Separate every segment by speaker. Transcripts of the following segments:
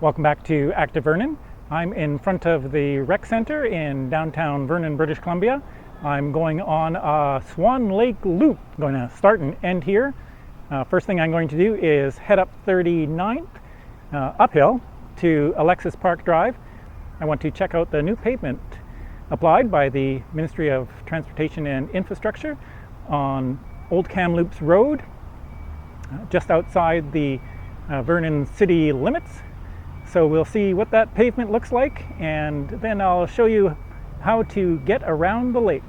Speaker 1: Welcome back to Activernon. I'm in front of the rec center in downtown Vernon, British Columbia. I'm going on a Swan Lake loop. I'm going to start and end here. First thing I'm going to do is head up 39th uphill to Alexis Park Drive. I want to check out the new pavement applied by the Ministry of Transportation and Infrastructure on Old Kamloops Road, just outside the Vernon city limits. So we'll see what that pavement looks like, and then I'll show you how to get around the lake.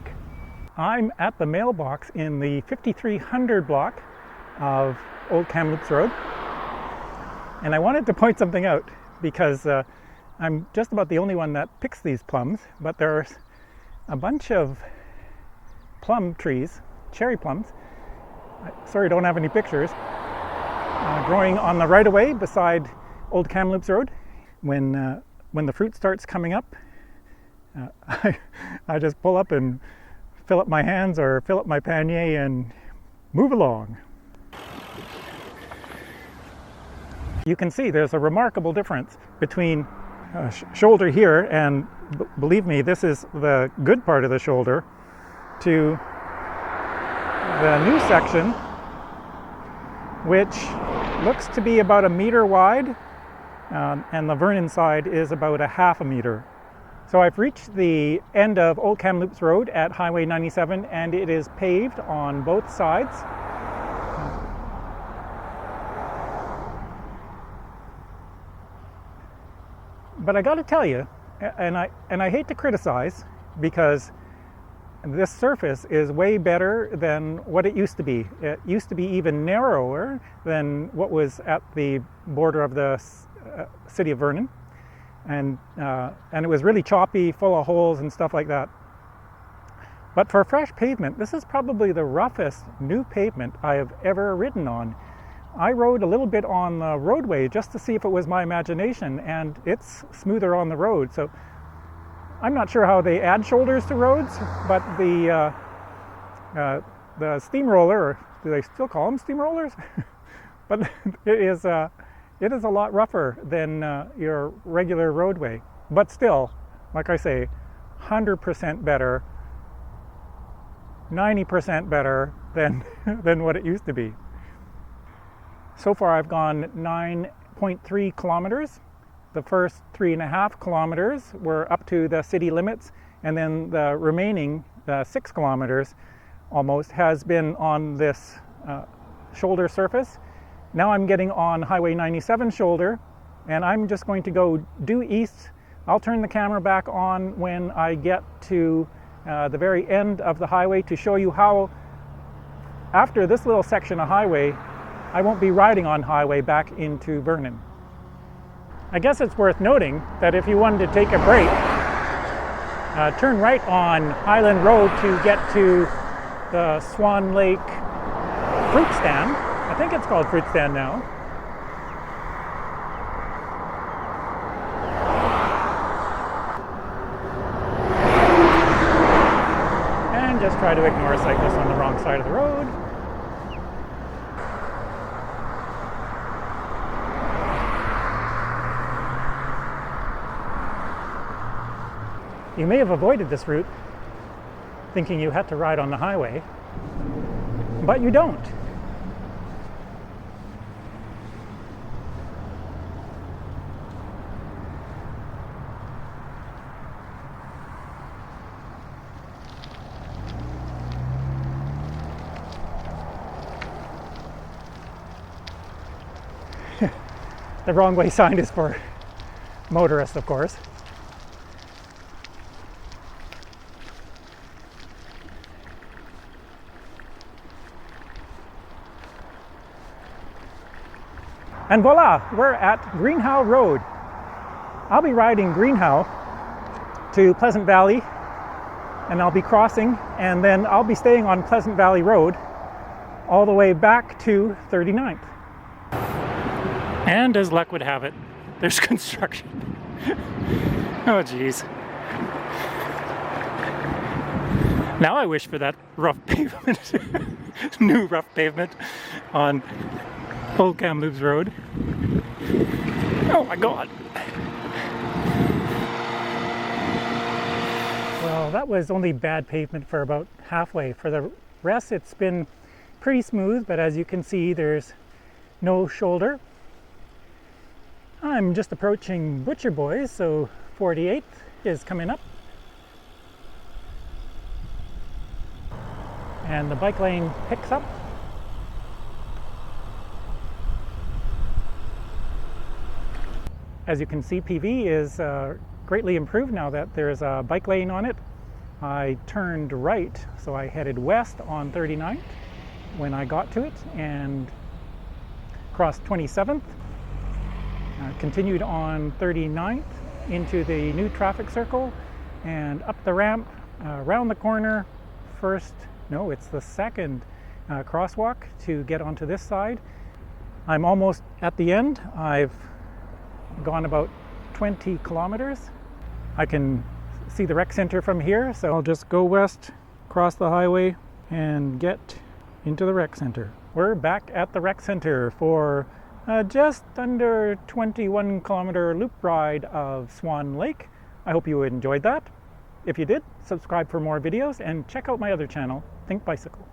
Speaker 1: I'm at the mailbox in the 5300 block of Old Kamloops Road, and I wanted to point something out because I'm just about the only one that picks these plums, but there's a bunch of plum trees, cherry plums, sorry, don't have any pictures, growing on the right-of-way beside Old Kamloops Road. When the fruit starts coming up, I just pull up and fill up my hands or fill up my panier and move along. You can see there's a remarkable difference between shoulder here, and believe me, this is the good part of the shoulder, to the new section, which looks to be about 1 meter wide, and the Vernon side is about a ½ meter. So I've reached the end of Old Kamloops Road at Highway 97, and it is paved on both sides. But I got to tell you, and I hate to criticize, because this surface is way better than what it used to be. It used to be even narrower than what was at the border of the city of Vernon, and it was really choppy, full of holes and stuff like that. But for fresh pavement, this is probably the roughest new pavement I have ever ridden on. I rode a little bit on the roadway just to see if it was my imagination, and it's smoother on the road. So I'm not sure how they add shoulders to roads, but the steamroller, or do they still call them steamrollers? But it is a lot rougher than your regular roadway. But still, like I say, 100% better, 90% better than what it used to be. So far I've gone 9.3 kilometers. The first 3.5 kilometers were up to the city limits, and then the remaining 6 kilometers almost has been on this shoulder surface. Now I'm getting on Highway 97 shoulder, and I'm just going to go due east. I'll turn the camera back on when I get to the very end of the highway to show you how, after this little section of highway, I won't be riding on highway back into Vernon. I guess it's worth noting that if you wanted to take a break, turn right on Highland Road to get to the Swan Lake fruit stand. I think it's called fruit stand now. And just try to ignore a cyclist on the wrong side of the road. You may have avoided this route thinking you had to ride on the highway, but you don't. The wrong way sign is for motorists, of course. And voila, we're at Greenhow Road. I'll be riding Greenhow to Pleasant Valley, and I'll be crossing, and then I'll be staying on Pleasant Valley Road all the way back to 39th. And as luck would have it, there's construction. Oh geez. Now I wish for that rough pavement, new rough pavement on Old Kamloops Road. Oh my God. Well, that was only bad pavement for about halfway. For the rest, it's been pretty smooth, but as you can see, there's no shoulder. I'm just approaching Butcher Boys, so 48th is coming up. And the bike lane picks up. As you can see, PV is greatly improved now that there's a bike lane on it. I turned right, so I headed west on 39th when I got to it and crossed 27th. Continued on 39th into the new traffic circle and up the ramp, around the corner, it's the second crosswalk to get onto this side. I'm almost at the end. I've gone about 20 kilometers. I can see the rec center from here, so I'll just go west, cross the highway, and get into the rec center. We're back at the rec center for just under 21 kilometer loop ride of Swan Lake. I hope you enjoyed that. If you did, subscribe for more videos and check out my other channel, Think Bicycle.